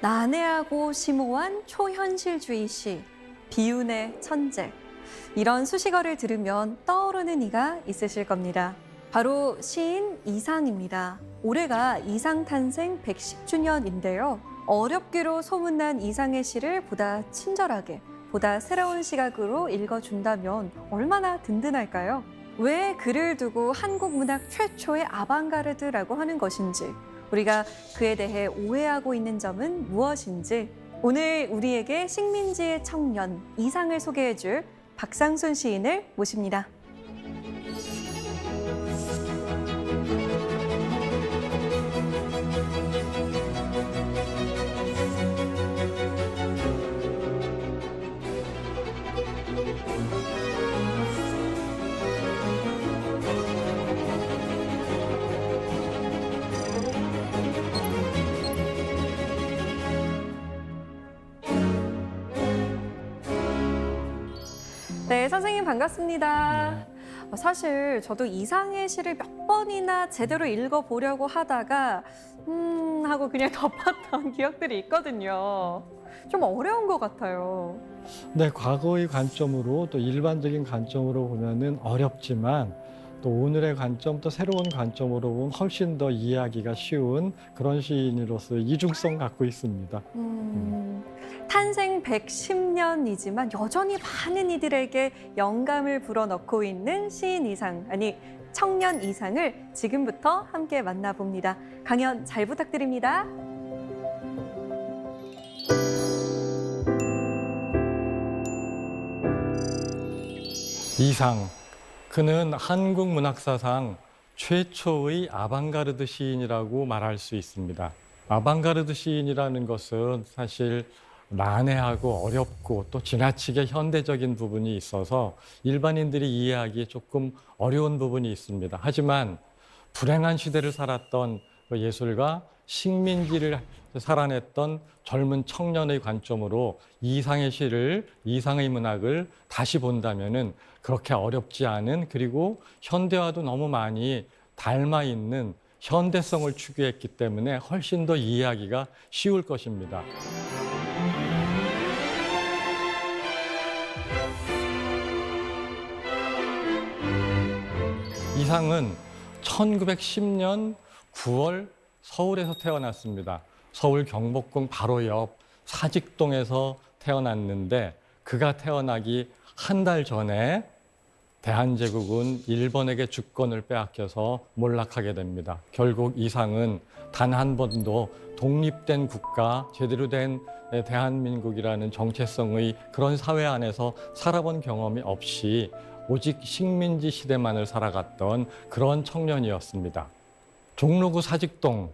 난해하고 심오한 초현실주의 시, 비운의 천재. 이런 수식어를 들으면 떠오르는 이가 있으실 겁니다. 바로 시인 이상입니다. 올해가 이상 탄생 110주년인데요. 어렵기로 소문난 이상의 시를 보다 친절하게, 보다 새로운 시각으로 읽어준다면 얼마나 든든할까요? 왜 글을 두고 한국 문학 최초의 아방가르드라고 하는 것인지, 우리가 그에 대해 오해하고 있는 점은 무엇인지, 오늘 우리에게 식민지의 청년 이상을 소개해줄 박상순 시인을 모십니다. 네, 선생님 반갑습니다. 사실 저도 이상의 시를 몇 번이나 제대로 읽어보려고 하다가 하고 그냥 덮었던 기억들이 있거든요. 좀 어려운 것 같아요. 네, 과거의 관점으로 또 일반적인 관점으로 보면은 어렵지만 또 오늘의 관점 또 새로운 관점으로 보면 훨씬 더 이해하기가 쉬운 그런 시인으로서 이중성 갖고 있습니다. 탄생 110년이지만 여전히 많은 이들에게 영감을 불어넣고 있는 시인 이상, 아니 청년 이상을 지금부터 함께 만나봅니다. 강연 잘 부탁드립니다. 이상, 그는 한국 문학사상 최초의 아방가르드 시인이라고 말할 수 있습니다. 아방가르드 시인이라는 것은 사실 난해하고 어렵고 또 지나치게 현대적인 부분이 있어서 일반인들이 이해하기 조금 어려운 부분이 있습니다. 하지만 불행한 시대를 살았던 그 예술가 식민지를 살아냈던 젊은 청년의 관점으로 이상의 시를, 이상의 문학을 다시 본다면은 그렇게 어렵지 않은, 그리고 현대와도 너무 많이 닮아 있는 현대성을 추구했기 때문에 훨씬 더 이해하기가 쉬울 것입니다. 이상은 1910년 9월 서울에서 태어났습니다. 서울 경복궁 바로 옆 사직동에서 태어났는데, 그가 태어나기 한 달 전에 대한제국은 일본에게 주권을 빼앗겨서 몰락하게 됩니다. 결국 이상은 단 한 번도 독립된 국가, 제대로 된 대한민국이라는 정체성의 그런 사회 안에서 살아본 경험이 없이 오직 식민지 시대만을 살아갔던 그런 청년이었습니다. 종로구 사직동,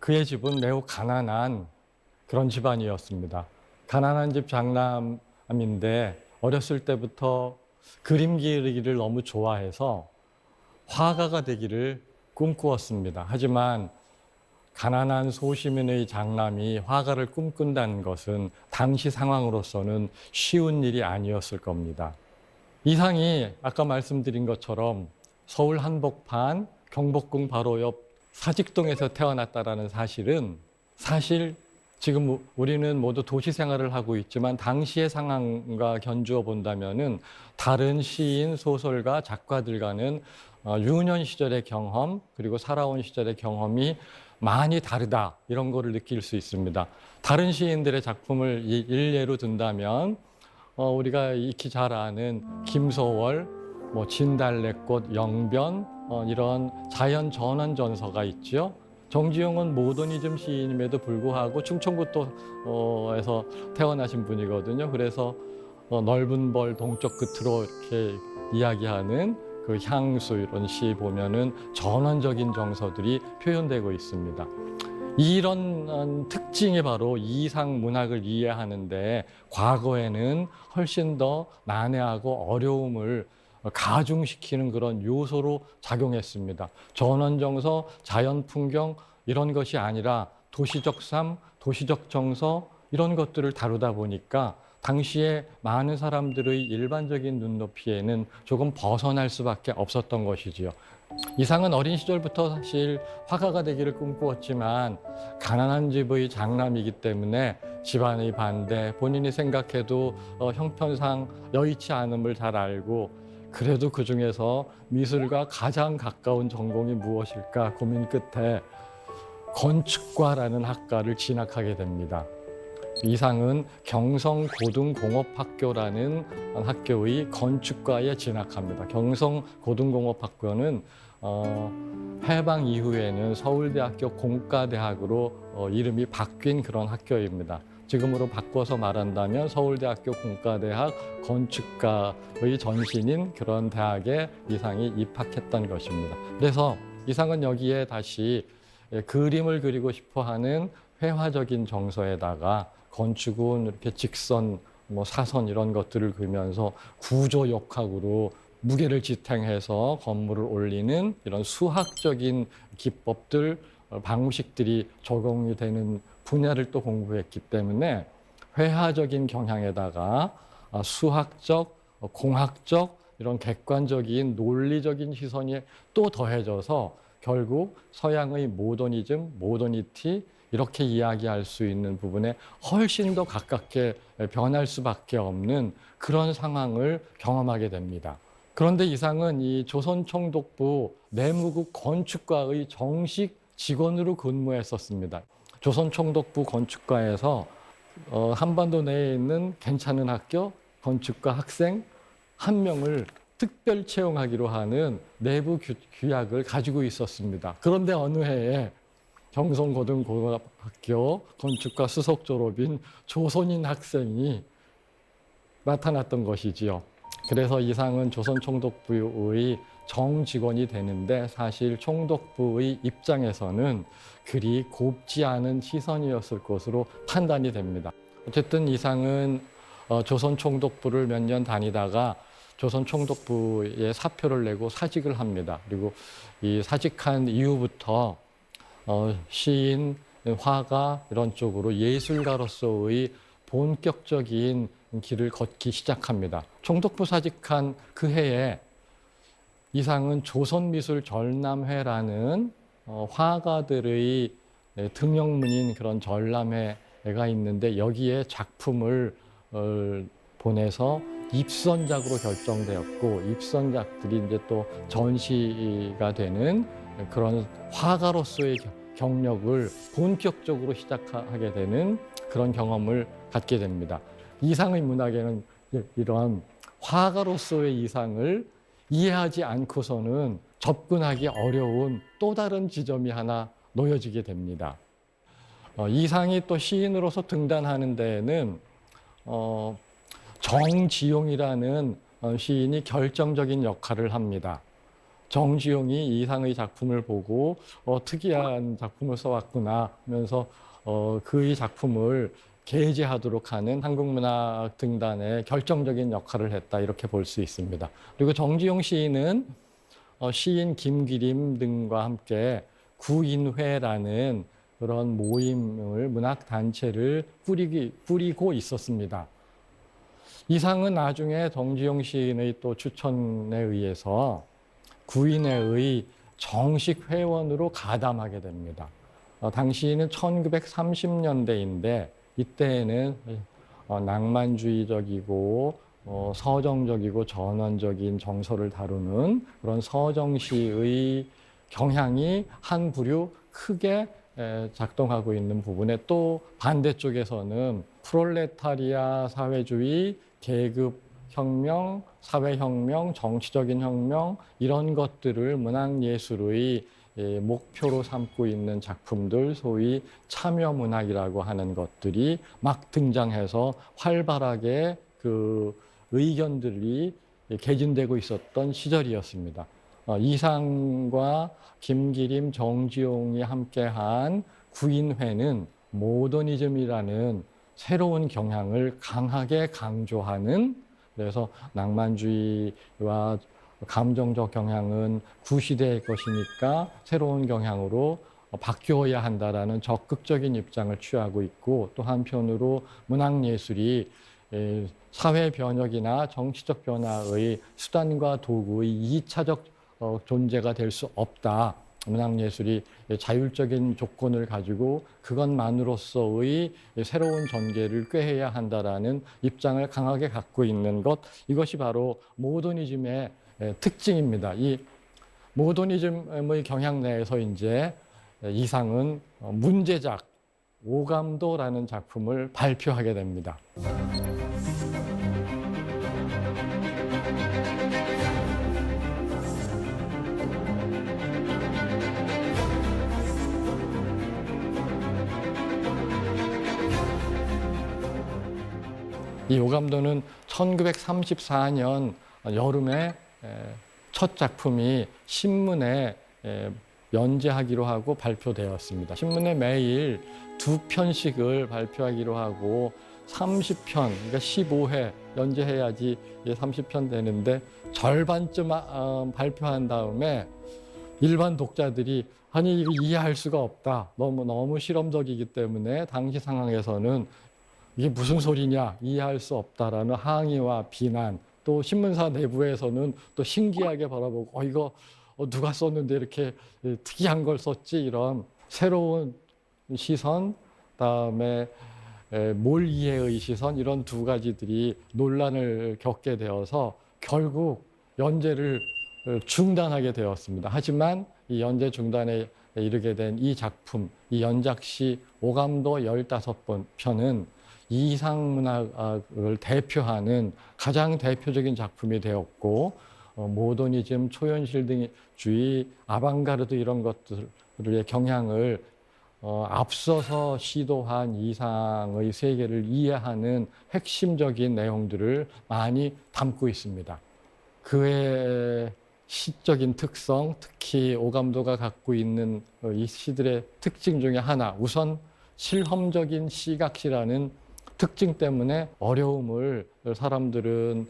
그의 집은 매우 가난한 그런 집안이었습니다. 가난한 집 장남인데 어렸을 때부터 그림 그리기를 너무 좋아해서 화가가 되기를 꿈꾸었습니다. 하지만 가난한 소시민의 장남이 화가를 꿈꾼다는 것은 당시 상황으로서는 쉬운 일이 아니었을 겁니다. 이상이 아까 말씀드린 것처럼 서울 한복판 경복궁 바로 옆 사직동에서 태어났다라는 사실은, 사실 지금 우리는 모두 도시 생활을 하고 있지만 당시의 상황과 견주어 본다면은 다른 시인, 소설가, 작가들과는 유년 시절의 경험, 그리고 살아온 시절의 경험이 많이 다르다, 이런 거를 느낄 수 있습니다. 다른 시인들의 작품을 일례로 든다면 우리가 익히 잘 아는 김소월, 진달래꽃, 영변, 이런 자연 전원 전서가 있죠. 정지용은 모더니즘 시인임에도 불구하고 충청북도에서 태어나신 분이거든요. 그래서 넓은 벌 동쪽 끝으로 이렇게 이야기하는 그 향수, 이런 시 보면은 전원적인 정서들이 표현되고 있습니다. 이런 특징이 바로 이상 문학을 이해하는데 과거에는 훨씬 더 난해하고 어려움을 가중시키는 그런 요소로 작용했습니다. 전원정서, 자연풍경 이런 것이 아니라 도시적 삶, 도시적 정서 이런 것들을 다루다 보니까 당시에 많은 사람들의 일반적인 눈높이에는 조금 벗어날 수밖에 없었던 것이지요. 이상은 어린 시절부터 사실 화가가 되기를 꿈꾸었지만 가난한 집의 장남이기 때문에 집안의 반대, 본인이 생각해도 형편상 여의치 않음을 잘 알고 그래도 그중에서 미술과 가장 가까운 전공이 무엇일까 고민 끝에 건축과라는 학과를 진학하게 됩니다. 이상은 경성고등공업학교라는 학교의 건축과에 진학합니다. 경성고등공업학교는 해방 이후에는 서울대학교 공과대학으로 이름이 바뀐 그런 학교입니다. 지금으로 바꿔서 말한다면 서울대학교 공과대학 건축과의 전신인 그런 대학에 이상이 입학했던 것입니다. 그래서 이상은 여기에 다시 그림을 그리고 싶어하는 회화적인 정서에다가 건축은 이렇게 직선, 사선 이런 것들을 그리면서 구조역학으로 무게를 지탱해서 건물을 올리는 이런 수학적인 기법들, 방식들이 적용이 되는 분야를 또 공부했기 때문에 회화적인 경향에다가 수학적, 공학적 이런 객관적인 논리적인 시선이 또 더해져서 결국 서양의 모더니즘, 모더니티 이렇게 이야기할 수 있는 부분에 훨씬 더 가깝게 변할 수밖에 없는 그런 상황을 경험하게 됩니다. 그런데 이상은 이 조선총독부 내무국 건축과의 정식 직원으로 근무했었습니다. 조선총독부 건축과에서 한반도 내에 있는 괜찮은 학교 건축과 학생 한 명을 특별 채용하기로 하는 내부 규약을 가지고 있었습니다. 그런데 어느 해에 경성고등공업학교 건축과 수석 졸업인 조선인 학생이 나타났던 것이지요. 그래서 이상은 조선총독부의 정직원이 되는데 사실 총독부의 입장에서는 그리 곱지 않은 시선이었을 것으로 판단이 됩니다. 어쨌든 이상은 조선총독부를 몇 년 다니다가 조선총독부에 사표를 내고 사직을 합니다. 그리고 이 사직한 이후부터 시인, 화가 이런 쪽으로 예술가로서의 본격적인 길을 걷기 시작합니다. 총독부 사직한 그 해에 이상은 조선미술전람회라는 화가들의 등용문인 그런 전람회가 있는데 여기에 작품을 보내서 입선작으로 결정되었고 입선작들이 이제 또 전시가 되는 그런 화가로서의 경력을 본격적으로 시작하게 되는 그런 경험을 갖게 됩니다. 이상의 문학에는 이런 화가로서의 이상을 이해하지 않고서는 접근하기 어려운 또 다른 지점이 하나 놓여지게 됩니다. 이상이 또 시인으로서 등단하는 데에는 정지용이라는 시인이 결정적인 역할을 합니다. 정지용이 이상의 작품을 보고 특이한 작품을 써왔구나 하면서 그의 작품을 게재하도록 하는 한국문학 등단에 결정적인 역할을 했다 이렇게 볼 수 있습니다. 그리고 정지용 시인은 시인 김기림 등과 함께 구인회라는 그런 모임을 문학단체를 꾸리고 있었습니다. 이상은 나중에 정지용 시인의 또 추천에 의해서 구인회의 정식 회원으로 가담하게 됩니다. 당시는 1930년대인데 이때에는 낭만주의적이고 서정적이고 전원적인 정서를 다루는 그런 서정시의 경향이 한 부류 크게 작동하고 있는 부분에 또 반대쪽에서는 프롤레타리아 사회주의, 계급혁명, 사회혁명, 정치적인 혁명 이런 것들을 문학예술의 목표로 삼고 있는 작품들, 소위 참여문학이라고 하는 것들이 막 등장해서 활발하게 그 의견들이 개진되고 있었던 시절이었습니다. 이상과 김기림, 정지용이 함께한 구인회는 모더니즘이라는 새로운 경향을 강하게 강조하는, 그래서 낭만주의와 감정적 경향은 구시대의 것이니까 새로운 경향으로 바뀌어야 한다라는 적극적인 입장을 취하고 있고, 또 한편으로 문학예술이 사회 변혁이나 정치적 변화의 수단과 도구의 이차적 존재가 될 수 없다. 문학예술이 자율적인 조건을 가지고 그것만으로서의 새로운 전개를 꾀해야 한다라는 입장을 강하게 갖고 있는 것, 이것이 바로 모더니즘의 특징입니다. 이 모더니즘의 경향 내에서 이제 이상은 문제작 오감도라는 작품을 발표하게 됩니다. 이 오감도는 1934년 여름에 첫 작품이 신문에 연재하기로 하고 발표되었습니다. 신문에 매일 2편씩을 발표하기로 하고 30편, 그러니까 15회 연재해야지 30편 되는데 절반쯤 발표한 다음에 일반 독자들이 아니 이거 이해할 수가 없다. 너무 실험적이기 때문에 당시 상황에서는 이게 무슨 소리냐, 이해할 수 없다라는 항의와 비난, 또 신문사 내부에서는 또 신기하게 바라보고 이거 누가 썼는데 이렇게 특이한 걸 썼지, 이런 새로운 시선, 그다음에 몰이해의 시선, 이런 두 가지들이 논란을 겪게 되어서 결국 연재를 중단하게 되었습니다. 하지만 이 연재 중단에 이르게 된 이 작품, 이 연작시 오감도 15편은 이상문학을 대표하는 가장 대표적인 작품이 되었고, 모더니즘, 초현실주의, 아방가르드 이런 것들의 경향을 앞서서 시도한 이상의 세계를 이해하는 핵심적인 내용들을 많이 담고 있습니다. 그의 시적인 특성, 특히 오감도가 갖고 있는 이 시들의 특징 중에 하나, 우선 실험적인 시각시라는 특징 때문에 어려움을 사람들은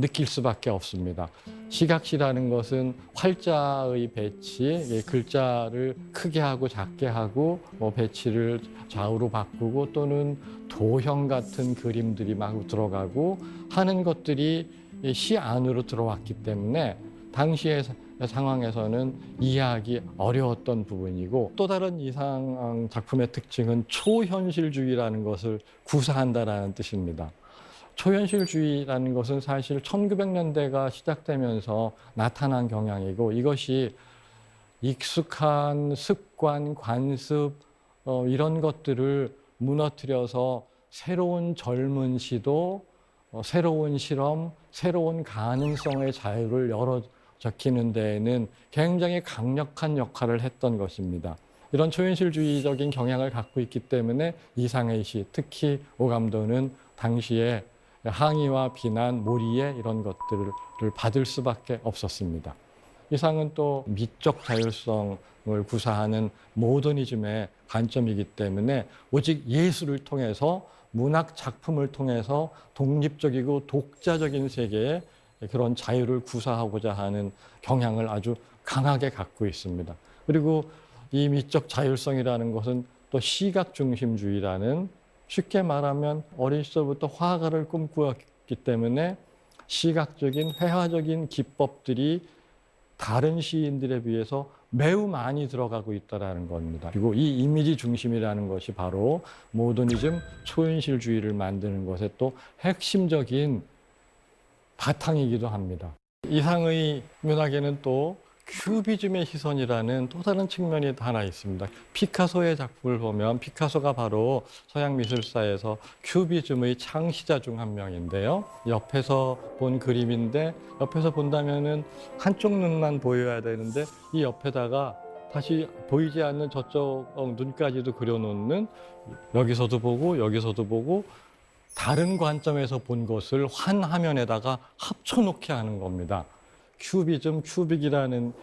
느낄 수밖에 없습니다. 시각시라는 것은 활자의 배치, 글자를 크게 하고 작게 하고 배치를 좌우로 바꾸고 또는 도형 같은 그림들이 막 들어가고 하는 것들이 시 안으로 들어왔기 때문에 당시의 상황에서는 이해하기 어려웠던 부분이고, 또 다른 이상 작품의 특징은 초현실주의라는 것을 구사한다라는 뜻입니다. 초현실주의라는 것은 사실 1900년대가 시작되면서 나타난 경향이고, 이것이 익숙한 습관, 관습 이런 것들을 무너뜨려서 새로운 젊은 시도, 새로운 실험, 새로운 가능성의 자유를 적히는 데에는 굉장히 강력한 역할을 했던 것입니다. 이런 초현실주의적인 경향을 갖고 있기 때문에 이상의 시, 특히 오감도는 당시에 항의와 비난, 몰이해 이런 것들을 받을 수밖에 없었습니다. 이상은 또 미적 자율성을 구사하는 모더니즘의 관점이기 때문에 오직 예술을 통해서, 문학 작품을 통해서 독립적이고 독자적인 세계에 그런 자유를 구사하고자 하는 경향을 아주 강하게 갖고 있습니다. 그리고 이 미적 자율성이라는 것은 또 시각 중심주의라는, 쉽게 말하면 어린 시절부터 화가를 꿈꾸었기 때문에 시각적인 회화적인 기법들이 다른 시인들에 비해서 매우 많이 들어가고 있다는 겁니다. 그리고 이 이미지 중심이라는 것이 바로 모더니즘, 초현실주의를 만드는 것의 또 핵심적인 바탕이기도 합니다. 이상의 문학에는 또 큐비즘의 시선이라는 또 다른 측면이 하나 있습니다. 피카소의 작품을 보면 피카소가 바로 서양 미술사에서 큐비즘의 창시자 중 한 명인데요. 옆에서 본 그림인데, 옆에서 본다면은 한쪽 눈만 보여야 되는데 이 옆에다가 다시 보이지 않는 저쪽 눈까지도 그려놓는, 여기서도 보고 여기서도 보고 다른 관점에서 본 것을 한 화면에다가 합쳐놓게 하는 겁니다. 큐비즘, 큐빅이라는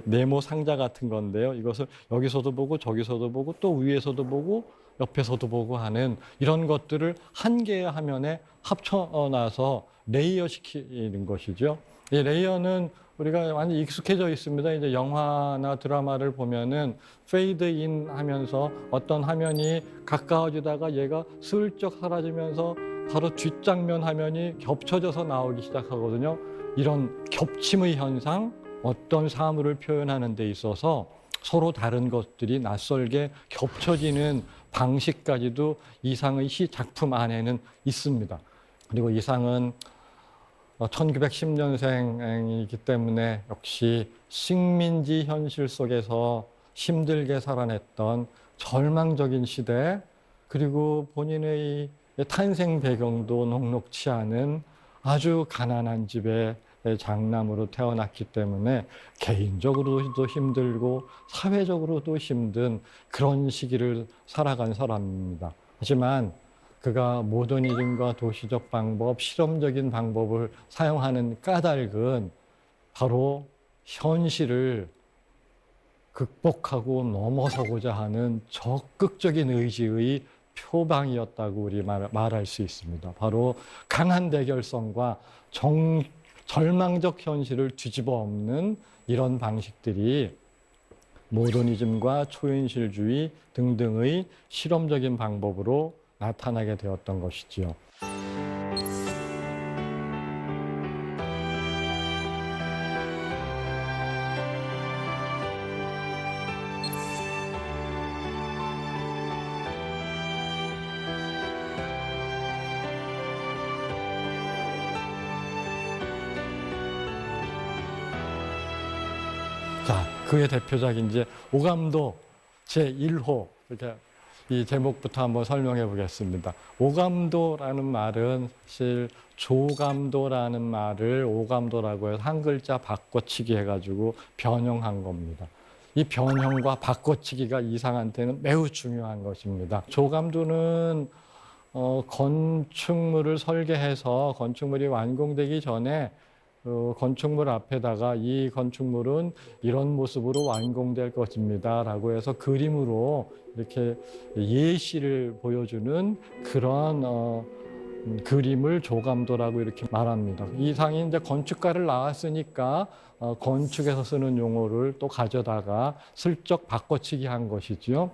네모 상자 같은 건데요. 이것을 여기서도 보고 저기서도 보고 또 위에서도 보고 옆에서도 보고 하는 이런 것들을 한 개의 화면에 합쳐놔서 레이어 시키는 것이죠. 이 레이어는 우리가 완전히 익숙해져 있습니다. 이제 영화나 드라마를 보면은 페이드 인 하면서 어떤 화면이 가까워지다가 얘가 슬쩍 사라지면서 바로 뒷장면 화면이 겹쳐져서 나오기 시작하거든요. 이런 겹침의 현상, 어떤 사물을 표현하는 데 있어서 서로 다른 것들이 낯설게 겹쳐지는 방식까지도 이상의 시 작품 안에는 있습니다. 그리고 이상은 1910년생이기 때문에 역시 식민지 현실 속에서 힘들게 살아냈던 절망적인 시대, 그리고 본인의 탄생 배경도 녹록치 않은 아주 가난한 집의 장남으로 태어났기 때문에 개인적으로도 힘들고 사회적으로도 힘든 그런 시기를 살아간 사람입니다. 하지만 그가 모더니즘과 도시적 방법, 실험적인 방법을 사용하는 까닭은 바로 현실을 극복하고 넘어서고자 하는 적극적인 의지의 표방이었다고 우리 말할 수 있습니다. 바로 강한 대결성과 절망적 현실을 뒤집어 엎는 이런 방식들이 모더니즘과 초현실주의 등등의 실험적인 방법으로 나타나게 되었던 것이지요. 자, 그의 대표작인 이제 오감도 제1호, 이렇게 이 제목부터 한번 설명해 보겠습니다. 오감도라는 말은 사실 조감도라는 말을 오감도라고 해서 한 글자 바꿔치기 해가지고 변형한 겁니다. 이 변형과 바꿔치기가 이상한테는 매우 중요한 것입니다. 조감도는 건축물을 설계해서 건축물이 완공되기 전에 건축물 앞에다가 이 건축물은 이런 모습으로 완공될 것입니다 라고 해서 그림으로 이렇게 예시를 보여주는 그런 그림을 조감도라고 이렇게 말합니다. 이상이 이제 건축가를 나왔으니까 건축에서 쓰는 용어를 또 가져다가 슬쩍 바꿔치기 한 것이죠.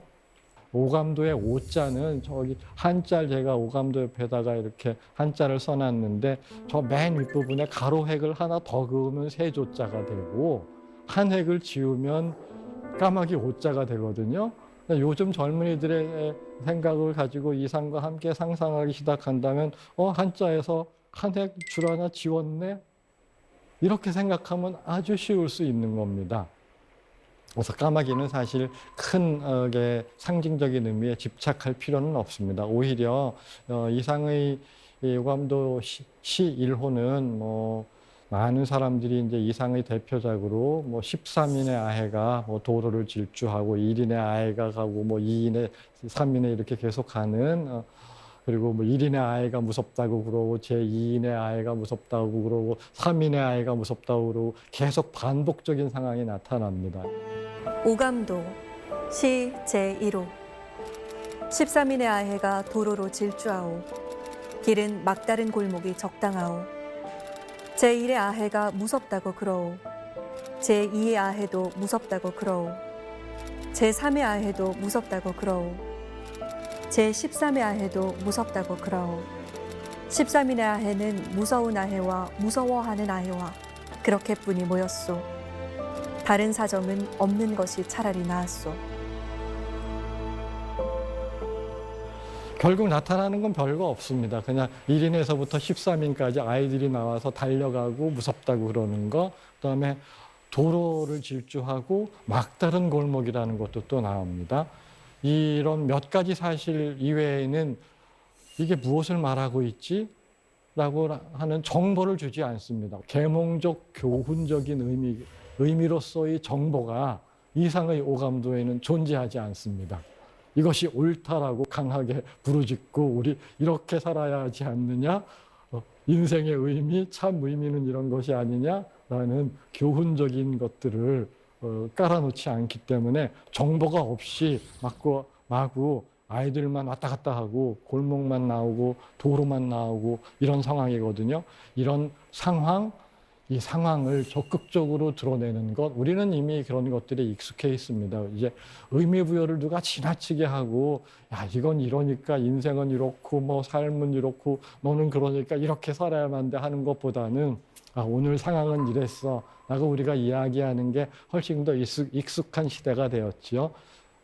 오감도의 오자는 저기 한자, 제가 오감도 옆에다가 이렇게 한자를 써놨는데 저 맨 윗부분에 가로획을 하나 더 그으면 세조자가 되고 한 획을 지우면 까마귀 오자가 되거든요. 요즘 젊은이들의 생각을 가지고 이상과 함께 상상하기 시작한다면 한자에서 한 획 줄 하나 지웠네? 이렇게 생각하면 아주 쉬울 수 있는 겁니다. 그래서 까마귀는 사실 큰 상징적인 의미에 집착할 필요는 없습니다. 오히려 이상의 오감도 시 1호는 많은 사람들이 이제 이상의 대표작으로 13인의 아해가 도로를 질주하고 1인의 아해가 가고 2인의 3인의 이렇게 계속하는 그리고 1인의 아해가 무섭다고 그러고 제2인의 아해가 무섭다고 그러고 3인의 아해가 무섭다고 그러고 계속 반복적인 상황이 나타납니다. 오감도 시 제1호 13인의 아해가 도로로 질주하오. 길은 막다른 골목이 적당하오. 제1의 아해가 무섭다고 그러오. 제2의 아해도 무섭다고 그러오. 제3의 아해도 무섭다고 그러오. 제13의 아해도 무섭다고 그러오. 13인의 아해는 무서운 아해와 무서워하는 아해와 그렇게뿐이 모였소. 다른 사정은 없는 것이 차라리 나았소. 결국 나타나는 건 별거 없습니다. 그냥 1인에서부터 13인까지 아이들이 나와서 달려가고 무섭다고 그러는 거, 그다음에 도로를 질주하고 막다른 골목이라는 것도 또 나옵니다. 이런 몇 가지 사실 이외에는 이게 무엇을 말하고 있지? 라고 하는 정보를 주지 않습니다. 계몽적, 교훈적인 의미로서의 정보가 이상의 오감도에는 존재하지 않습니다. 이것이 옳다라고 강하게 부르짖고 우리 이렇게 살아야 하지 않느냐? 인생의 의미, 참 의미는 이런 것이 아니냐라는 교훈적인 것들을 깔아놓지 않기 때문에 정보가 없이 마구 아이들만 왔다 갔다 하고 골목만 나오고 도로만 나오고 이런 상황이거든요. 이런 상황, 이 상황을 적극적으로 드러내는 것, 우리는 이미 그런 것들에 익숙해 있습니다. 이제 의미 부여를 누가 지나치게 하고, 야, 이건 이러니까 인생은 이렇고, 뭐 삶은 이렇고, 너는 그러니까 이렇게 살아야만 돼 하는 것보다는, 아, 오늘 상황은 이랬어 라고 우리가 이야기하는 게 훨씬 더 익숙한 시대가 되었지요.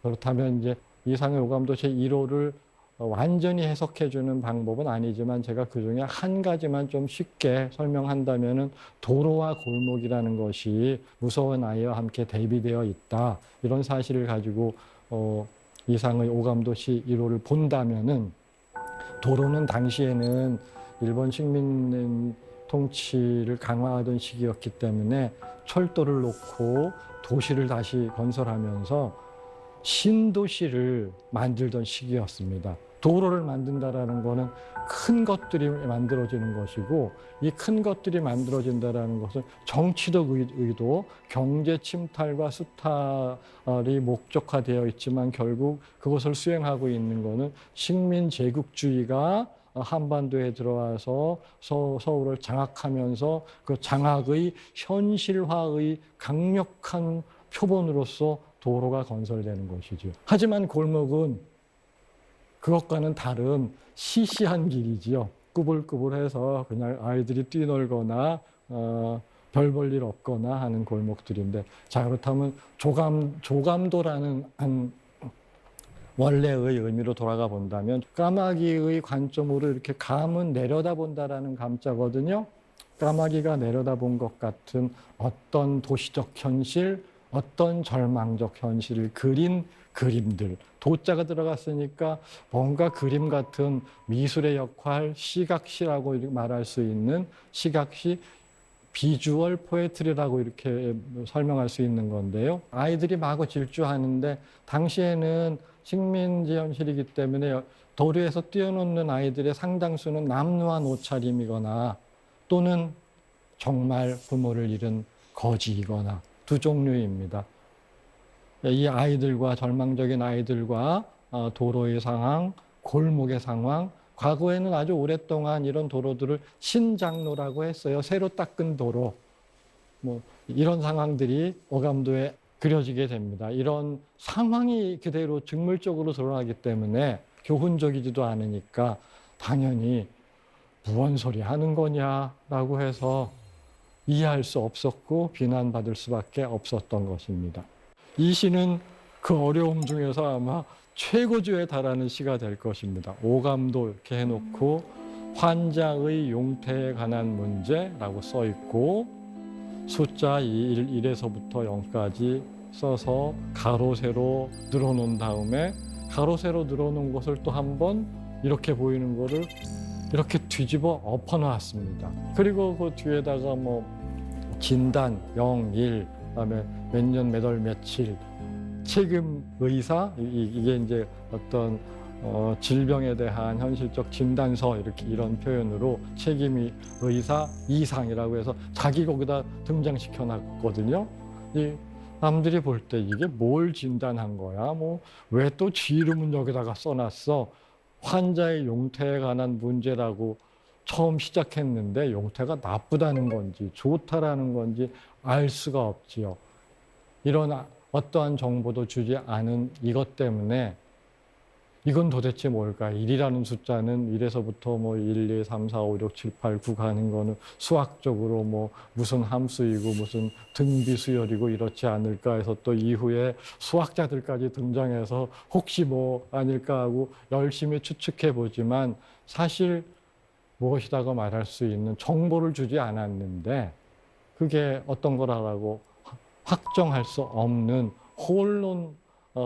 그렇다면 이제 이상의 오감도시 1호를 완전히 해석해주는 방법은 아니지만 제가 그중에 한 가지만 좀 쉽게 설명한다면은 도로와 골목이라는 것이 무서운 아이와 함께 대비되어 있다. 이런 사실을 가지고 이상의 오감도시 1호를 본다면은 도로는 당시에는 일본 식민 통치를 강화하던 시기였기 때문에 철도를 놓고 도시를 다시 건설하면서 신도시를 만들던 시기였습니다. 도로를 만든다라는 것은 큰 것들이 만들어지는 것이고 이 큰 것들이 만들어진다라는 것은 정치적 의도, 경제 침탈과 수탈이 목적화되어 있지만 결국 그것을 수행하고 있는 것은 식민 제국주의가 한반도에 들어와서 서울을 장악하면서 그 장악의 현실화의 강력한 표본으로서 도로가 건설되는 것이죠. 하지만 골목은 그것과는 다른 시시한 길이지요. 꾸불꾸불해서 그냥 아이들이 뛰놀거나 별 볼 일 없거나 하는 골목들인데, 자, 그렇다면 조감도라는 한 원래의 의미로 돌아가 본다면 까마귀의 관점으로 이렇게 감은 내려다본다라는 감자거든요. 까마귀가 내려다본 것 같은 어떤 도시적 현실, 어떤 절망적 현실을 그린 그림들, 도자가 들어갔으니까 뭔가 그림 같은 미술의 역할, 시각시라고 말할 수 있는 시각시, 비주얼 포에트리라고 이렇게 설명할 수 있는 건데요. 아이들이 마구 질주하는데 당시에는 식민지 현실이기 때문에 도로에서 뛰어놓는 아이들의 상당수는 남루한 옷차림이거나 또는 정말 부모를 잃은 거지이거나 두 종류입니다. 이 아이들과 절망적인 아이들과 도로의 상황, 골목의 상황, 과거에는 아주 오랫동안 이런 도로들을 신장로라고 했어요. 새로 닦은 도로. 뭐 이런 상황들이 오감도에 그려지게 됩니다. 이런 상황이 그대로 직물적으로 드러나기 때문에 교훈적이지도 않으니까 당연히 무언 소리 하는 거냐라고 해서 이해할 수 없었고 비난받을 수밖에 없었던 것입니다. 이 시는 그 어려움 중에서 아마 최고조에 달하는 시가 될 것입니다. 오감도 이렇게 해놓고 환자의 용태에 관한 문제라고 써 있고 숫자 1에서부터 0까지 써서 가로 세로 늘어놓은 다음에 가로 세로 늘어놓은 것을 또 한번 이렇게 보이는 거를 이렇게 뒤집어 엎어 놨습니다. 그리고 그 뒤에다가 뭐 진단 0, 1, 그다음에 몇 년, 몇 월, 며칠, 책임 의사, 이게 이제 어떤 질병에 대한 현실적 진단서 이런 표현으로 책임이 의사 이상이라고 해서 자기 거기다 등장시켜 놨거든요. 이 남들이 볼 때 이게 뭘 진단한 거야? 뭐 왜 또 지 이름은 여기다가 써놨어? 환자의 용태에 관한 문제라고 처음 시작했는데 용태가 나쁘다는 건지 좋다라는 건지 알 수가 없지요. 이런 어떠한 정보도 주지 않은 이것 때문에 이건 도대체 뭘까? 1이라는 숫자는 1에서부터 뭐 1, 2, 3, 4, 5, 6, 7, 8, 9 가는 거는 수학적으로 뭐 무슨 함수이고 무슨 등비수열이고 이렇지 않을까 해서 또 이후에 수학자들까지 등장해서 혹시 뭐 아닐까 하고 열심히 추측해 보지만 사실 무엇이라고 말할 수 있는 정보를 주지 않았는데 그게 어떤 거라고 확정할 수 없는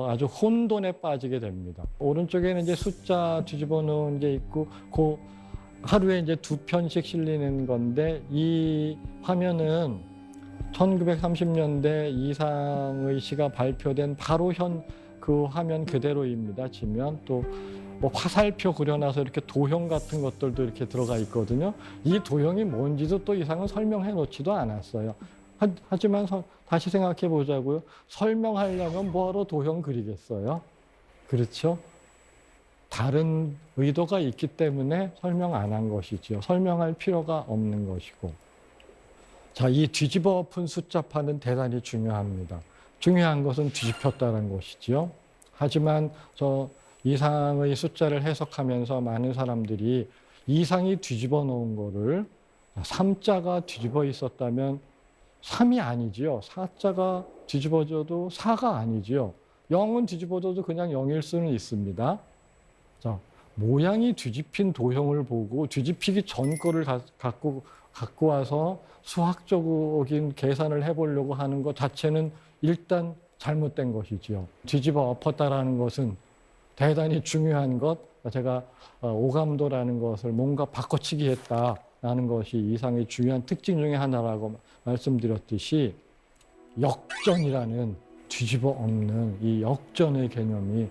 아주 혼돈에 빠지게 됩니다. 오른쪽에는 이제 숫자 뒤집어 놓은 게 있고, 그 하루에 이제 2편씩 실리는 건데, 이 화면은 1930년대 이상의 시가 발표된 바로 그 화면 그대로입니다. 지면 또 뭐 화살표 그려놔서 이렇게 도형 같은 것들도 이렇게 들어가 있거든요. 이 도형이 뭔지도 또 이상은 설명해 놓지도 않았어요. 하지만 다시 생각해 보자고요. 설명하려면 뭐하러 도형 그리겠어요? 그렇죠? 다른 의도가 있기 때문에 설명 안 한 것이죠. 설명할 필요가 없는 것이고. 자, 이 뒤집어 엎은 숫자판은 대단히 중요합니다. 중요한 것은 뒤집혔다는 것이지요. 하지만 저 이상의 숫자를 해석하면서 많은 사람들이 이상이 뒤집어 놓은 거를 3자가 뒤집어 있었다면 3이 아니지요. 4자가 뒤집어져도 4가 아니지요. 0은 뒤집어져도 그냥 0일 수는 있습니다. 자, 모양이 뒤집힌 도형을 보고 뒤집히기 전 거를 갖고 와서 수학적인 계산을 해보려고 하는 것 자체는 일단 잘못된 것이지요. 뒤집어 엎었다라는 것은 대단히 중요한 것, 제가 오감도라는 것을 뭔가 바꿔치기 했다라는 것이 이상의 중요한 특징 중에 하나라고 말씀드렸듯이 역전이라는 뒤집어 엎는 이 역전의 개념이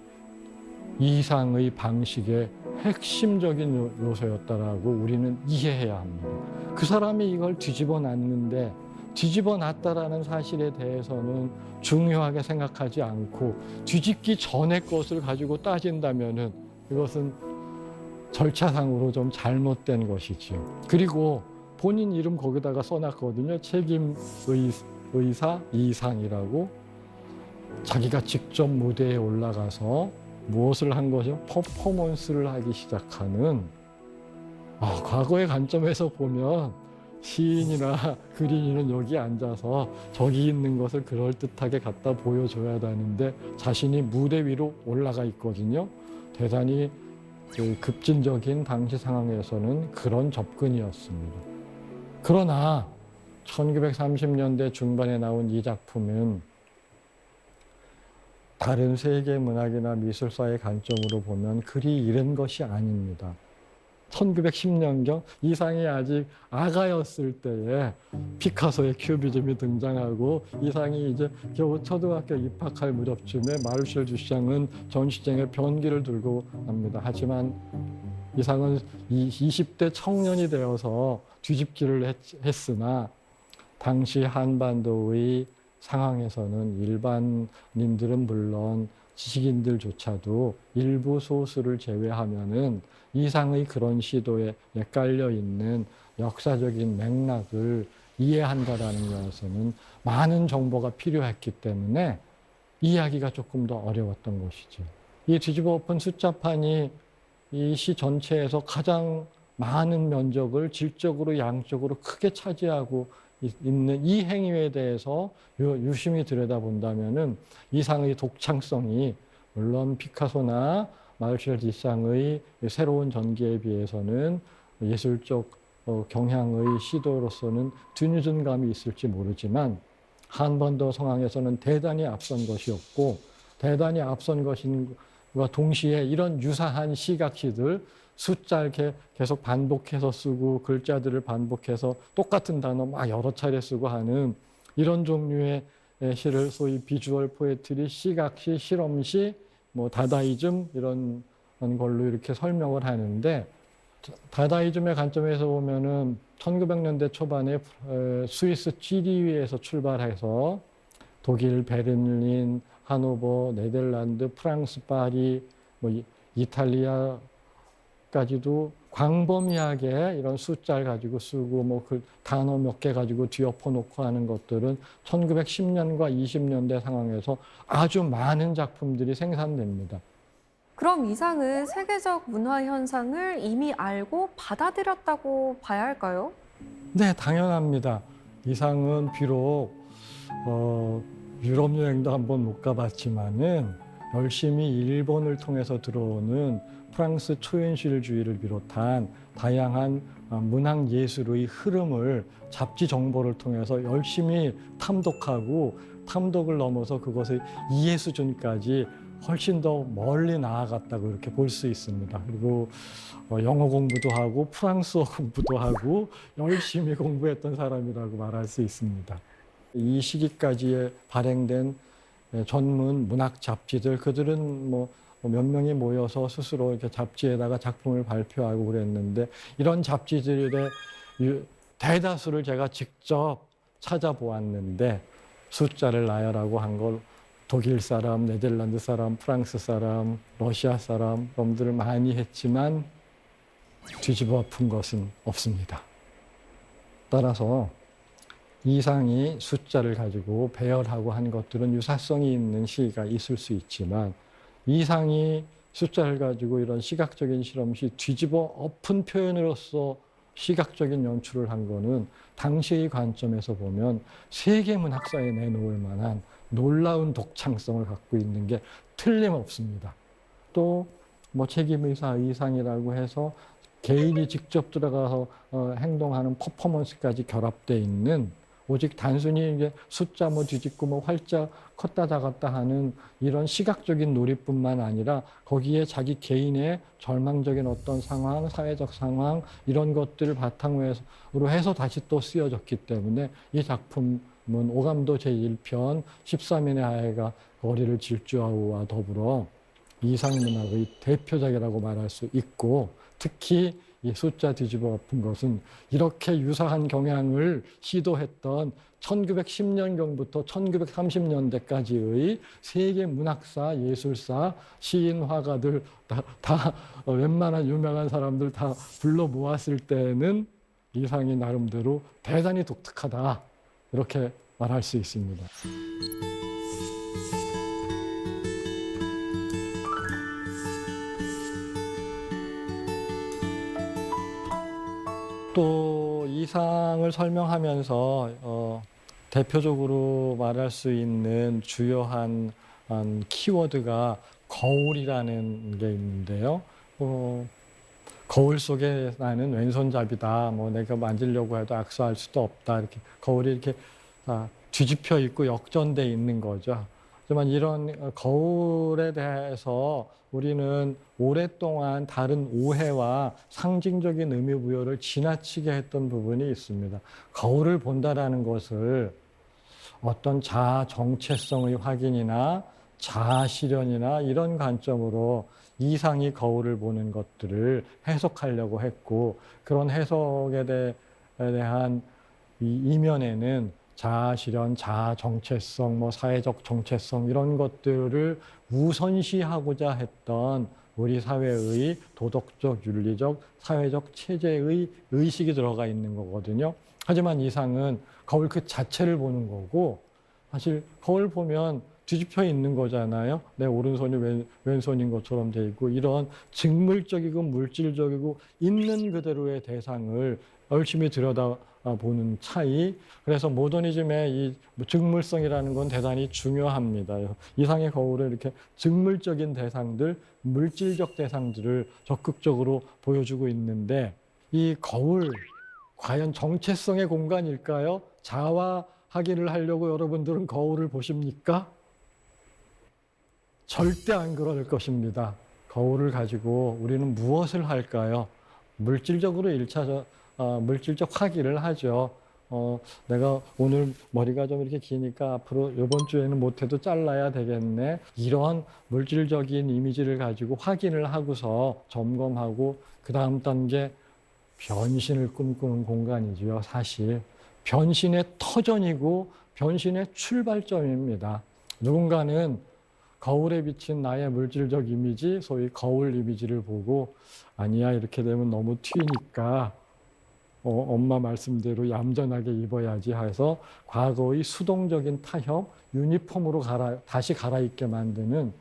이상의 방식의 핵심적인 요소였다라고 우리는 이해해야 합니다. 그 사람이 이걸 뒤집어 놨는데 뒤집어 놨다라는 사실에 대해서는 중요하게 생각하지 않고 뒤집기 전의 것을 가지고 따진다면은 이것은 절차상으로 좀 잘못된 것이지요. 그리고 본인 이름 거기다가 써놨거든요. 책임의사 이상이라고. 자기가 직접 무대에 올라가서 무엇을 한 거죠? 퍼포먼스를 하기 시작하는, 과거의 관점에서 보면 시인이나 그림인은 여기 앉아서 저기 있는 것을 그럴듯하게 갖다 보여줘야 되는데 자신이 무대 위로 올라가 있거든요. 대단히 급진적인 당시 상황에서는 그런 접근이었습니다. 그러나 1930년대 중반에 나온 이 작품은 다른 세계 문학이나 미술사의 관점으로 보면 그리 이른 것이 아닙니다. 1910년경 이상이 아직 아가였을 때에 피카소의 큐비즘이 등장하고 이상이 이제 겨우 초등학교 입학할 무렵쯤에 마르셀 듀샹은 전시장에 변기를 들고 갑니다. 하지만 이상은 20대 청년이 되어서 뒤집기를 했으나 당시 한반도의 상황에서는 일반인들은 물론 지식인들조차도 일부 소수를 제외하면은 이상의 그런 시도에 엇갈려 있는 역사적인 맥락을 이해한다라는 것에는 많은 정보가 필요했기 때문에 이해하기가 조금 더 어려웠던 것이죠. 이 뒤집어 엎은 숫자판이 이 시 전체에서 가장 많은 면적을 질적으로 양적으로 크게 차지하고 있는 이 행위에 대해서 유심히 들여다본다면은 이상의 독창성이 물론 피카소나 마르셀 듀샹의 새로운 전기에 비해서는 예술적 경향의 시도로서는 뒤늦은 감이 있을지 모르지만 한반도 상황에서는 대단히 앞선 것이었고 대단히 앞선 것과 동시에 이런 유사한 시각시들 숫자 이렇게 계속 반복해서 쓰고 글자들을 반복해서 똑같은 단어 막 여러 차례 쓰고 하는 이런 종류의 시를 소위 비주얼 포에트리, 시각시, 실험시, 뭐 다다이즘 이런 걸로 이렇게 설명을 하는데 다다이즘의 관점에서 보면은 1900년대 초반에 스위스 지리히에서 출발해서 독일 베를린, 하노버, 네덜란드, 프랑스 파리, 뭐 이탈리아 까지도 광범위하게 이런 숫자를 가지고 쓰고 뭐 그 단어 몇 개 가지고 뒤엎어 놓고 하는 것들은 1910년과 20년대 상황에서 아주 많은 작품들이 생산됩니다. 그럼 이상은 세계적 문화 현상을 이미 알고 받아들였다고 봐야 할까요? 네, 당연합니다. 이상은 비록 유럽 여행도 한번 못 가봤지만은 열심히 일본을 통해서 들어오는 프랑스 초현실주의를 비롯한 다양한 문학 예술의 흐름을 잡지 정보를 통해서 열심히 탐독하고 탐독을 넘어서 그것의 이해 수준까지 훨씬 더 멀리 나아갔다고 이렇게 볼 수 있습니다. 그리고 영어 공부도 하고 프랑스어 공부도 하고 열심히 공부했던 사람이라고 말할 수 있습니다. 이 시기까지에 발행된 전문 문학 잡지들, 그들은 뭐 몇 명이 모여서 스스로 이렇게 잡지에다가 작품을 발표하고 그랬는데 이런 잡지들의 대다수를 제가 직접 찾아보았는데 숫자를 나열하고 한 걸 독일 사람, 네덜란드 사람, 프랑스 사람, 러시아 사람 놈들을 많이 했지만 뒤집어 엎은 것은 없습니다. 따라서 이상이 숫자를 가지고 배열하고 한 것들은 유사성이 있는 시가 있을 수 있지만 이상이 숫자를 가지고 이런 시각적인 실험시 뒤집어 엎은 표현으로서 시각적인 연출을 한 거는 당시의 관점에서 보면 세계 문학사에 내놓을 만한 놀라운 독창성을 갖고 있는 게 틀림없습니다. 또 뭐 책임의사 의상이라고 해서 개인이 직접 들어가서 행동하는 퍼포먼스까지 결합되어 있는 오직 단순히 이제 숫자 뭐 뒤집고 뭐 활자 컸다 작았다 하는 이런 시각적인 놀이뿐만 아니라 거기에 자기 개인의 절망적인 어떤 상황, 사회적 상황 이런 것들을 바탕으로 해서 다시 또 쓰여졌기 때문에 이 작품은 오감도 제1편 13인의 아이가 거리를 질주하고와 더불어 이상문학의 대표작이라고 말할 수 있고 특히 이 숫자 뒤집어 엎은 것은 이렇게 유사한 경향을 시도했던 1910년경부터 1930년대까지의 세계 문학사, 예술사, 시인, 화가들 다 웬만한 유명한 사람들 다 불러 모았을 때는 이상이 나름대로 대단히 독특하다 이렇게 말할 수 있습니다. 또 이상을 설명하면서 대표적으로 말할 수 있는 주요한 키워드가 거울이라는 게 있는데요. 거울 속에 나는 왼손잡이다. 뭐 내가 만지려고 해도 악수할 수도 없다. 이렇게 거울이 이렇게 뒤집혀 있고 역전돼 있는 거죠. 하지만 이런 거울에 대해서 우리는 오랫동안 다른 오해와 상징적인 의미 부여를 지나치게 했던 부분이 있습니다. 거울을 본다라는 것을 어떤 자아 정체성의 확인이나 자아 실현이나 이런 관점으로 이상이 거울을 보는 것들을 해석하려고 했고 그런 해석에 대한 이 이면에는 자아 실현, 자아 정체성, 뭐 사회적 정체성 이런 것들을 우선시하고자 했던 우리 사회의 도덕적, 윤리적, 사회적 체제의 의식이 들어가 있는 거거든요. 하지만 이상은 거울 그 자체를 보는 거고 사실 거울 보면 뒤집혀 있는 거잖아요. 내 오른손이 왼손인 것처럼 돼 있고 이런 직물적이고 물질적이고 있는 그대로의 대상을 열심히 들여다보는 차이. 그래서 모더니즘의 이 직물성이라는 건 대단히 중요합니다. 이상의 거울을 이렇게 직물적인 대상들, 물질적 대상들을 적극적으로 보여주고 있는데 이 거울 과연 정체성의 공간일까요? 자아 확인을 하려고 여러분들은 거울을 보십니까? 절대 안 그럴 것입니다. 거울을 가지고 우리는 무엇을 할까요? 물질적으로 물질적 확인을 하죠. 내가 오늘 머리가 좀 이렇게 기니까 앞으로 이번 주에는 못해도 잘라야 되겠네. 이런 물질적인 이미지를 가지고 확인을 하고서 점검하고 그 다음 단계 변신을 꿈꾸는 공간이지요. 사실 변신의 터전이고 변신의 출발점입니다. 누군가는 거울에 비친 나의 물질적 이미지, 소위 거울 이미지를 보고 아니야 이렇게 되면 너무 튀니까 엄마 말씀대로 얌전하게 입어야지 해서 과거의 수동적인 타협, 유니폼으로 다시 갈아입게 만드는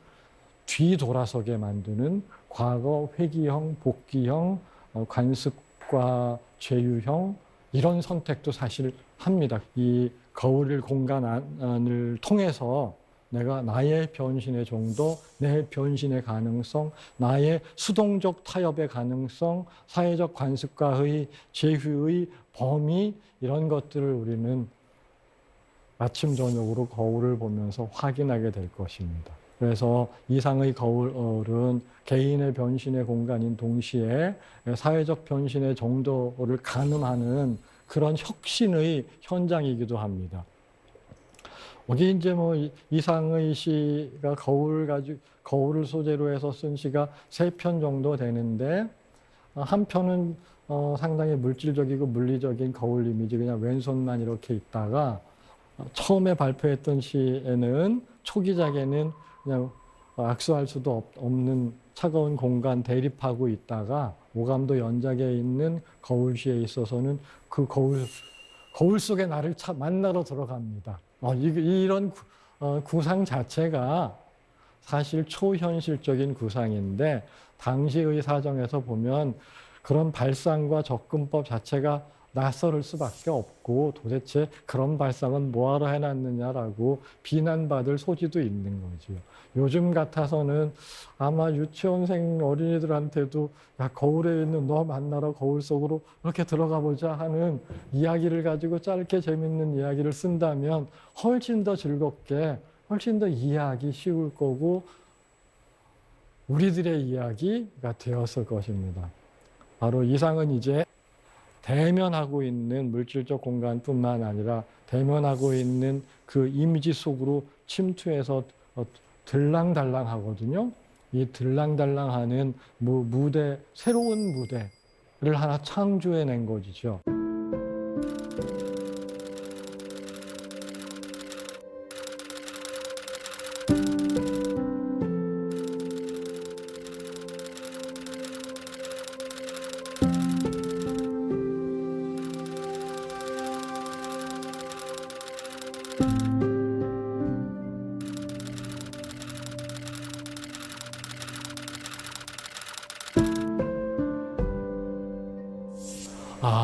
뒤돌아서게 만드는 과거 회귀형, 복귀형, 관습과 제휴형 이런 선택도 사실 합니다. 이 거울을 공간을 통해서 내가 나의 변신의 정도, 내 변신의 가능성, 나의 수동적 타협의 가능성, 사회적 관습과의 제휴의 범위 이런 것들을 우리는 아침 저녁으로 거울을 보면서 확인하게 될 것입니다. 그래서 이상의 거울은 개인의 변신의 공간인 동시에 사회적 변신의 정도를 가늠하는 그런 혁신의 현장이기도 합니다. 여기 이제 뭐 이상의 시가 거울을 소재로 해서 쓴 시가 3편 정도 되는데 한 편은 상당히 물질적이고 물리적인 거울 이미지 그냥 왼손만 이렇게 있다가 처음에 발표했던 시에는 초기작에는 그냥 악수할 수도 없는 차가운 공간 대립하고 있다가 오감도 연작에 있는 거울시에 있어서는 그 거울 거울 속에 나를 만나러 들어갑니다. 이런 구상 자체가 사실 초현실적인 구상인데 당시의 사정에서 보면 그런 발상과 접근법 자체가 낯설을 수밖에 없고 도대체 그런 발상은 뭐하러 해놨느냐라고 비난받을 소지도 있는 거죠. 요즘 같아서는 아마 유치원생 어린이들한테도 야, 거울에 있는 너 만나러 거울 속으로 이렇게 들어가 보자 하는 이야기를 가지고 짧게 재밌는 이야기를 쓴다면 훨씬 더 즐겁게 훨씬 더 이해하기 쉬울 거고 우리들의 이야기가 되었을 것입니다. 바로 이상은 이제 대면하고 있는 물질적 공간뿐만 아니라 대면하고 있는 그 이미지 속으로 침투해서 들랑달랑하거든요. 이 들랑달랑하는 무대, 새로운 무대를 하나 창조해낸 것이죠.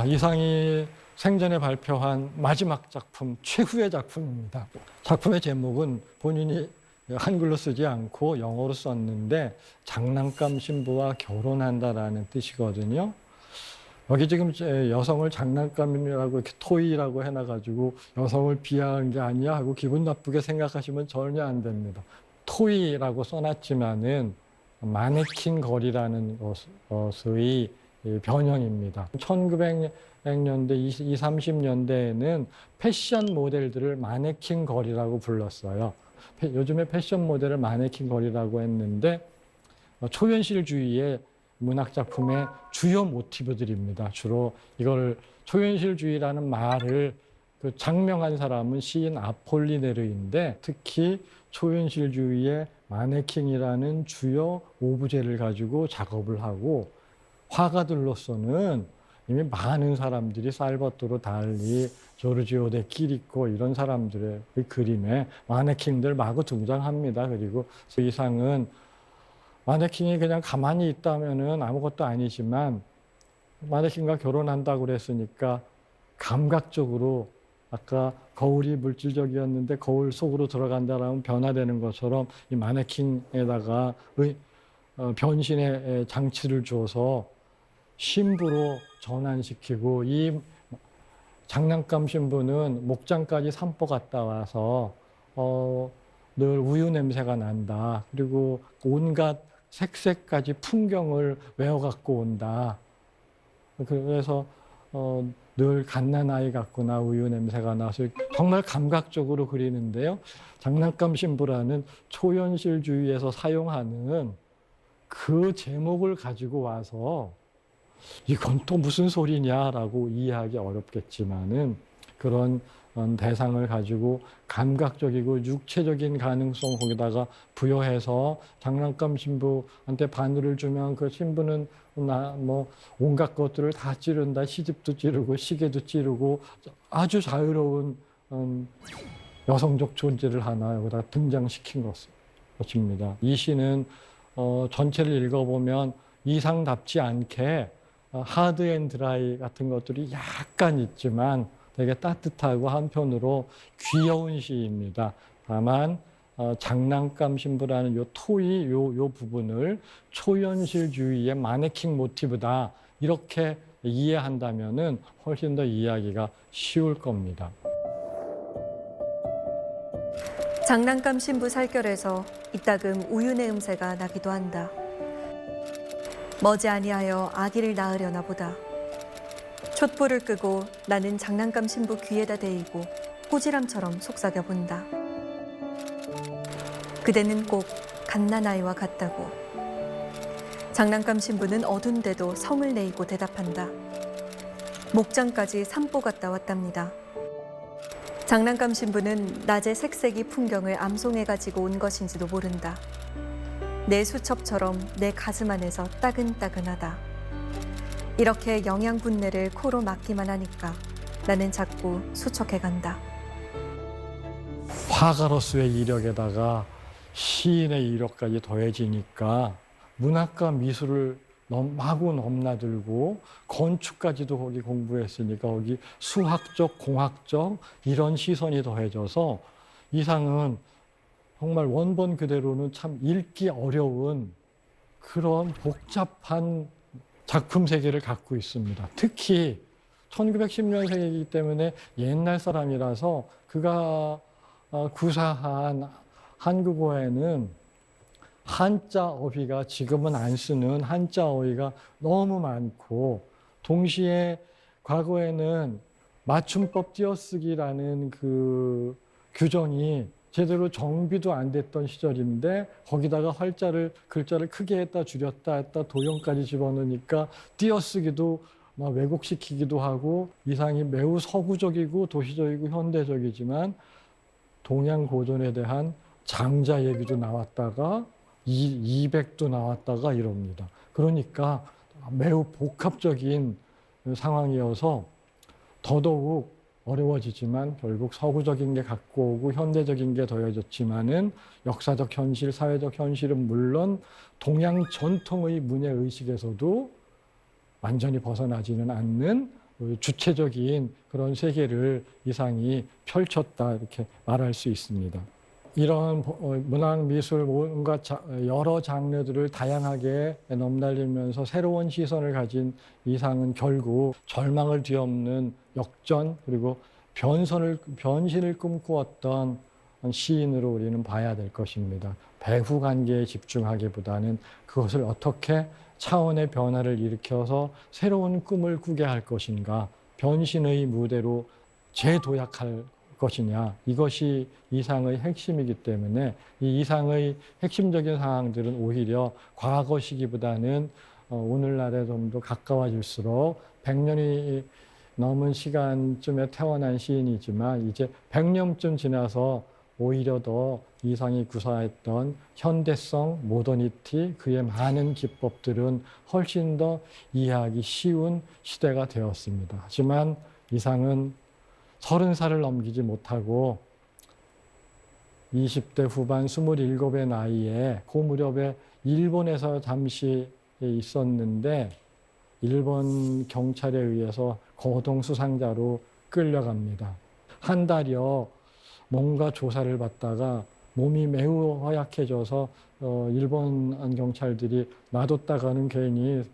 이상이 생전에 발표한 마지막 작품, 최후의 작품입니다. 작품의 제목은 본인이 한글로 쓰지 않고 영어로 썼는데 장난감 신부와 결혼한다라는 뜻이거든요. 여기 지금 여성을 장난감이라고 이렇게 토이라고 해놔가지고 여성을 비하한 게 아니야 하고 기분 나쁘게 생각하시면 전혀 안 됩니다. 토이라고 써놨지만은 마네킹 거리라는 것의 변형입니다. 1900년대, 20, 30년대에는 패션 모델들을 마네킹 거리라고 불렀어요. 요즘에 패션 모델을 마네킹 거리라고 했는데 초현실주의의 문학작품의 주요 모티브들입니다. 주로 이걸 초현실주의라는 말을 장명한 사람은 시인 아폴리네르인데 특히 초현실주의의 마네킹이라는 주요 오브제를 가지고 작업을 하고 화가들로서는 이미 많은 사람들이 살바토르 달리, 조르지오 데 키리코 이런 사람들의 그림에 마네킹들 마구 등장합니다. 그리고 그 이상은 마네킹이 그냥 가만히 있다면은 아무것도 아니지만 마네킹과 결혼한다고 그랬으니까 감각적으로 아까 거울이 물질적이었는데 거울 속으로 들어간다라면 변화되는 것처럼 이 마네킹에다가 변신의 장치를 줘서 신부로 전환시키고 이 장난감 신부는 목장까지 산보 갔다 와서 늘 우유 냄새가 난다. 그리고 온갖 색색까지 풍경을 외워갖고 온다. 그래서 늘 갓난아이 같구나 우유 냄새가 나서 정말 감각적으로 그리는데요. 장난감 신부라는 초현실주의에서 사용하는 그 제목을 가지고 와서 이건 또 무슨 소리냐라고 이해하기 어렵겠지만은 그런 대상을 가지고 감각적이고 육체적인 가능성 거기다가 부여해서 장난감 신부한테 바늘을 주면 그 신부는 온갖 것들을 다 찌른다. 시집도 찌르고 시계도 찌르고 아주 자유로운 여성적 존재를 하나 여기다 등장시킨 것입니다. 이 시는 전체를 읽어보면 이상답지 않게 하드 앤 드라이 같은 것들이 약간 있지만 되게 따뜻하고 한편으로 귀여운 시입니다. 다만 장난감 신부라는 요 토이 요 부분을 초현실주의의 마네킹 모티브다 이렇게 이해한다면은 훨씬 더 이해하기가 쉬울 겁니다. 장난감 신부 살결에서 이따금 우유내 음새가 나기도 한다. 머지 아니하여 아기를 낳으려나 보다. 촛불을 끄고 나는 장난감 신부 귀에다 대이고 꾸지람처럼 속삭여 본다. 그대는 꼭 갓난아이와 같다고. 장난감 신부는 어둔데도 성을 내이고 대답한다. 목장까지 산보 갔다 왔답니다. 장난감 신부는 낮의 색색이 풍경을 암송해가지고 온 것인지도 모른다. 내 수첩처럼 내 가슴 안에서 따근따근하다. 이렇게 영양분내를 코로 맡기만 하니까 나는 자꾸 수척해간다. 화가로서의 이력에다가 시인의 이력까지 더해지니까 문학과 미술을 마구 넘나들고 건축까지도 거기 공부했으니까 거기 수학적, 공학적 이런 시선이 더해져서 이상은 정말 원본 그대로는 참 읽기 어려운 그런 복잡한 작품 세계를 갖고 있습니다. 특히 1910년생이기 때문에 옛날 사람이라서 그가 구사한 한국어에는 한자 어휘가 지금은 안 쓰는 한자 어휘가 너무 많고 동시에 과거에는 맞춤법 띄어쓰기라는 그 규정이 제대로 정비도 안 됐던 시절인데 거기다가 글자를 크게 했다 줄였다 했다 도형까지 집어넣으니까 띄어쓰기도 막 왜곡시키기도 하고 이상이 매우 서구적이고 도시적이고 현대적이지만 동양 고전에 대한 장자 얘기도 나왔다가 이백도 나왔다가 이럽니다. 그러니까 매우 복합적인 상황이어서 더더욱 어려워지지만 결국 서구적인 게 갖고 오고 현대적인 게 더해졌지만은 역사적 현실, 사회적 현실은 물론 동양 전통의 문예 의식에서도 완전히 벗어나지는 않는 주체적인 그런 세계를 이상이 펼쳤다 이렇게 말할 수 있습니다. 이런 문학, 미술, 뭔가 여러 장르들을 다양하게 넘날리면서 새로운 시선을 가진 이상은 결국 절망을 뒤엎는 역전 그리고 변신을 꿈꾸었던 시인으로 우리는 봐야 될 것입니다. 배후 관계에 집중하기보다는 그것을 어떻게 차원의 변화를 일으켜서 새로운 꿈을 꾸게 할 것인가, 변신의 무대로 재도약할 것이냐, 이것이 이상의 핵심이기 때문에 이 이상의 핵심적인 상황들은 오히려 과거 시기보다는 오늘날에 좀 더 가까워질수록 100년이 넘은 시간쯤에 태어난 시인이지만 이제 100년쯤 지나서 오히려 더 이상이 구사했던 현대성, 모더니티, 그의 많은 기법들은 훨씬 더 이해하기 쉬운 시대가 되었습니다. 하지만 이상은 30살을 넘기지 못하고 20대 후반 27의 나이에 그 무렵에 일본에서 잠시 있었는데 일본 경찰에 의해서 거동 수상자로 끌려갑니다. 한 달여 뭔가 조사를 받다가 몸이 매우 허약해져서 일본 경찰들이 놔뒀다가는 괜히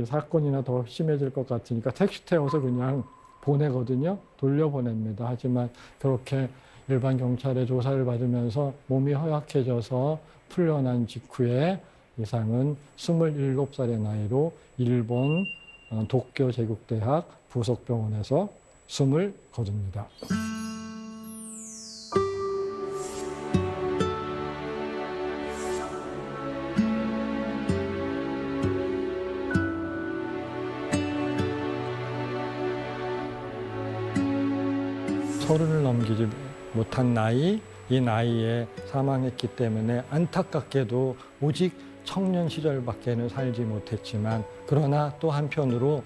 사건이나 더 심해질 것 같으니까 택시 태워서 그냥 보내거든요. 돌려보냅니다. 하지만 그렇게 일반 경찰의 조사를 받으면서 몸이 허약해져서 풀려난 직후에 이상은 27살의 나이로 일본 도쿄 제국대학 부속병원에서 숨을 거둡니다. 서른을 넘기지 못한 나이, 이 나이에 사망했기 때문에 안타깝게도 오직 청년 시절밖에는 살지 못했지만 그러나 또 한편으로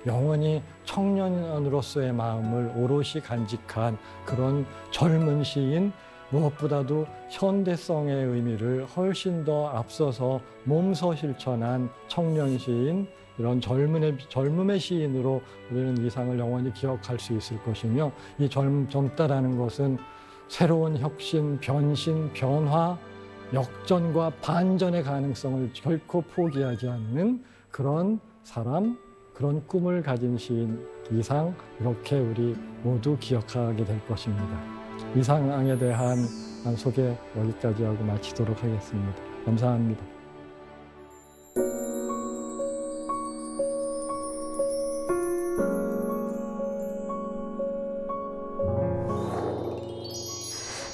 영원히 청년으로서의 마음을 오롯이 간직한 그런 젊은 시인, 무엇보다도 현대성의 의미를 훨씬 더 앞서서 몸소 실천한 청년 시인, 이런 젊음의 시인으로 우리는 이상을 영원히 기억할 수 있을 것이며 이 젊다라는 것은 새로운 혁신, 변신, 변화, 역전과 반전의 가능성을 결코 포기하지 않는 그런 사람, 그런 꿈을 가진 시인 이상, 이렇게 우리 모두 기억하게 될 것입니다. 이상에 대한 소개 여기까지 하고 마치도록 하겠습니다. 감사합니다.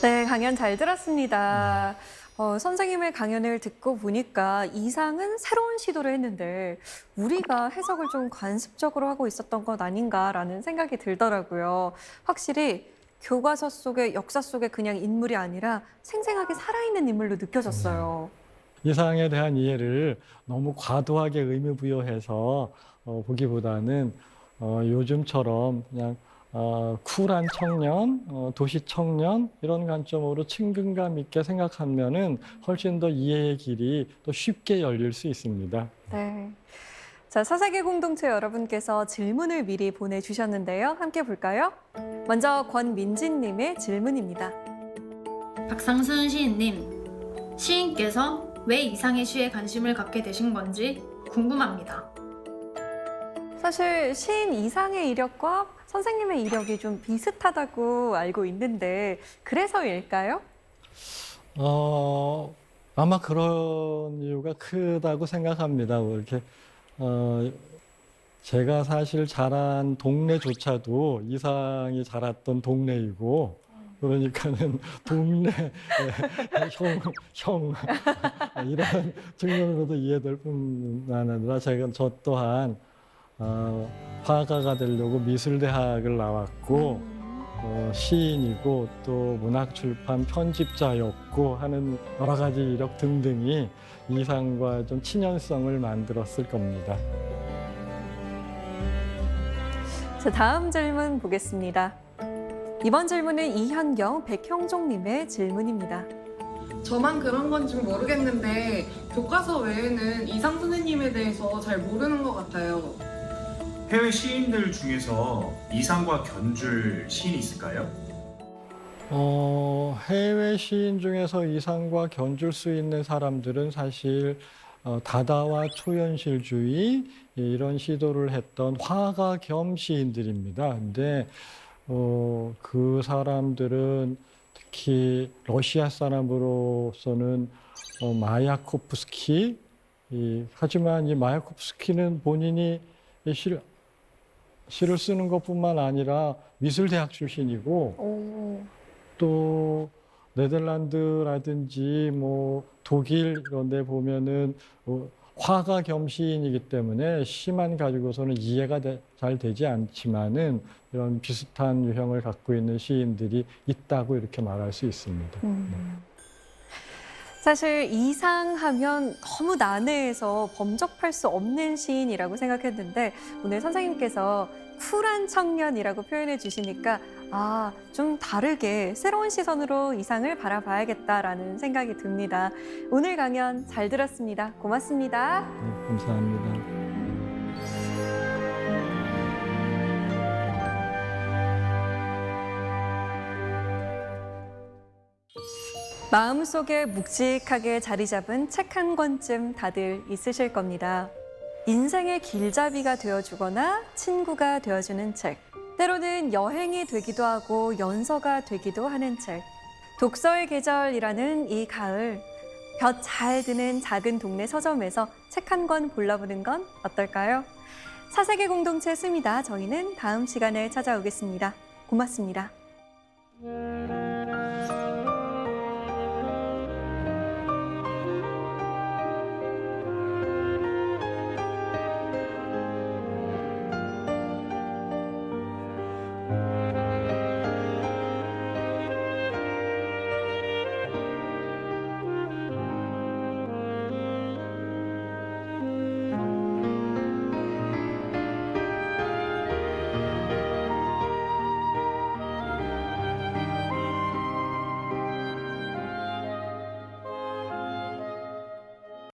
네, 강연 잘 들었습니다. 선생님의 강연을 듣고 보니까 이상은 새로운 시도를 했는데 우리가 해석을 좀 관습적으로 하고 있었던 것 아닌가라는 생각이 들더라고요. 확실히 교과서 속의 역사 속의 그냥 인물이 아니라 생생하게 살아있는 인물로 느껴졌어요. 이상에 대한 이해를 너무 과도하게 의미부여해서 보기보다는 요즘처럼 그냥 쿨한 청년, 도시 청년 이런 관점으로 친근감 있게 생각하면은 훨씬 더 이해의 길이 또 쉽게 열릴 수 있습니다. 네. 자, 사사기 공동체 여러분께서 질문을 미리 보내주셨는데요. 함께 볼까요? 먼저 권민진님의 질문입니다. 박상순 시인님, 시인께서 왜 이상의 시에 관심을 갖게 되신 건지 궁금합니다. 사실 시인 이상의 이력과 선생님의 이력이 좀 비슷하다고 알고 있는데 그래서일까요? 아마 그런 이유가 크다고 생각합니다. 뭐 이렇게 제가 사실 자란 동네조차도 이상이 자랐던 동네이고, 그러니까는 동네 형 이런 측면으로도 이해될 뿐만 아니라 저 또한 화가가 되려고 미술대학을 나왔고 시인이고 또 문학출판 편집자였고 하는 여러 가지 이력 등등이 이상과 좀 친연성을 만들었을 겁니다. 자, 다음 질문 보겠습니다. 이번 질문은 이현경, 백형종님의 질문입니다. 저만 그런 건지 모르겠는데 교과서 외에는 이상 선생님에 대해서 잘 모르는 것 같아요. 해외 시인들 중에서 이상과 견줄 시인이 있을까요? 해외 시인 중에서 이상과 견줄 수 있는 사람들은 사실 다다와 초현실주의 이런 시도를 했던 화가 겸 시인들입니다. 근데 그 사람들은 특히 러시아 사람으로서는 마야코프스키, 하지만 이 마야코프스키는 본인이 시를 쓰는 것뿐만 아니라 미술대학 출신이고 또 네덜란드라든지 뭐 독일 이런 데 보면은 화가 겸 시인이기 때문에 시만 가지고서는 이해가 잘 되지 않지만은 이런 비슷한 유형을 갖고 있는 시인들이 있다고 이렇게 말할 수 있습니다. 사실 이상하면 너무 난해해서 범접할 수 없는 시인이라고 생각했는데 오늘 선생님께서 쿨한 청년이라고 표현해 주시니까 좀 다르게 새로운 시선으로 이상을 바라봐야겠다라는 생각이 듭니다. 오늘 강연 잘 들었습니다. 고맙습니다. 네, 감사합니다. 마음속에 묵직하게 자리 잡은 책 한 권쯤 다들 있으실 겁니다. 인생의 길잡이가 되어주거나 친구가 되어주는 책. 때로는 여행이 되기도 하고 연서가 되기도 하는 책. 독서의 계절이라는 이 가을, 볕 잘 드는 작은 동네 서점에서 책 한 권 골라보는 건 어떨까요? 사세계 공동체 습니다. 저희는 다음 시간에 찾아오겠습니다. 고맙습니다.